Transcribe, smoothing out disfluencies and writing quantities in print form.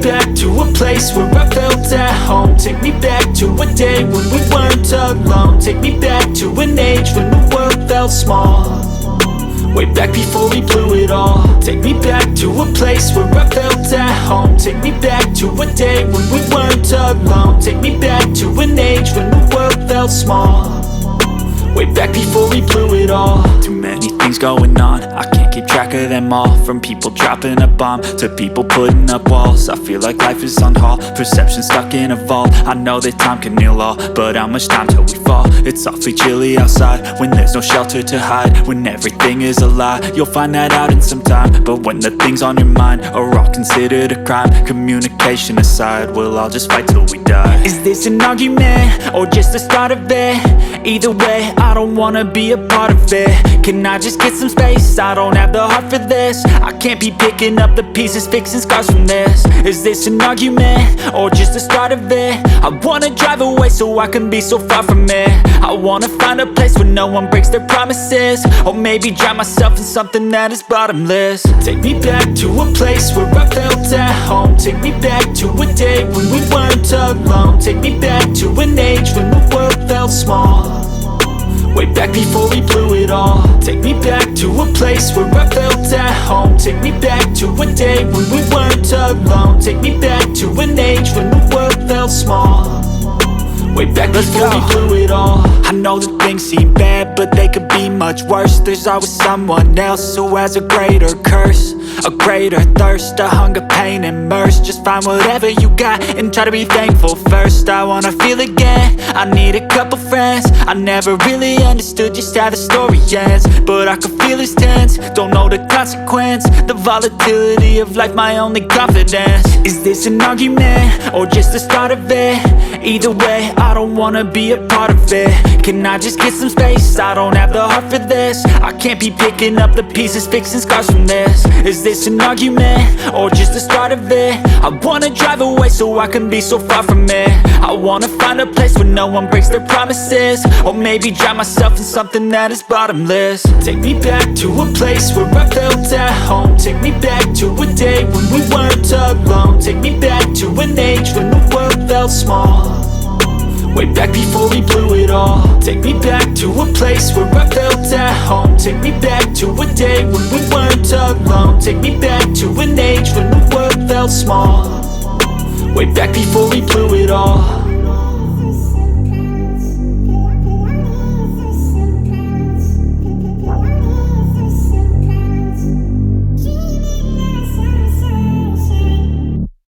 back to a place where I felt at home. Take me back to a day when we weren't alone. Take me back to an age when the world felt small, way back before we blew it all. Take me back to a place where I felt at home. Take me back to a day when we weren't alone. Take me back to an age when the world felt small, way back before we blew it all. Too many things going on, I can't keep track of them all. From people dropping a bomb to people putting up walls. I feel like life is on hold, perception stuck in a vault. I know that time can heal all, but how much time till we fall? It's awfully chilly outside when there's no shelter to hide. When everything is a lie, you'll find that out in some time. But when the things on your mind are all considered a crime, communication aside, we'll all just fight till we die. Is this an argument or just the start of it? Either way, I don't wanna be a part of it. Can I just get some space? I don't have the heart for this. I can't be picking up the pieces, fixing scars from this. Is this an argument or just the start of it? I wanna drive away so I can be so far from it. I wanna find a place where no one breaks their promises, or maybe drown myself in something that is bottomless. Take me back to a place where I felt at home. Take me back to a day when we weren't alone. Take me back to an age when the world felt small, way back before we blew it all. Take me back to a place where I felt at home. Take me back to a day when we weren't alone. Take me back to an age when the world felt small, way back before we blew it all. I know that things seem bad, but they could be much worse. There's always someone else who has a greater curse, a greater thirst, a hunger, pain, and mercy. Just find whatever you got and try to be thankful first. I wanna feel again, I need a couple friends. I never really understood just how the story ends, but I can feel it's tense, don't know the consequence. The volatility of life, my only confidence. Is this an argument or just the start of it? Either way, I don't wanna be a part of it. Can I just get some space? I don't have the heart for this. I can't be picking up the pieces, fixing scars from this. Is this an argument or just the start of it? I wanna drive away so I can be so far from it. I wanna find a place where no one breaks their promises, or maybe drown myself in something that is bottomless. Take me back to a place where I felt at home. Take me back to a day when we weren't alone. Take me back to an age when the world felt small, way back before we blew it all. Take me back to a place where I felt at home. Take me back to a day when we weren't alone. Take me back to an age when the world felt small, way back before we blew it all.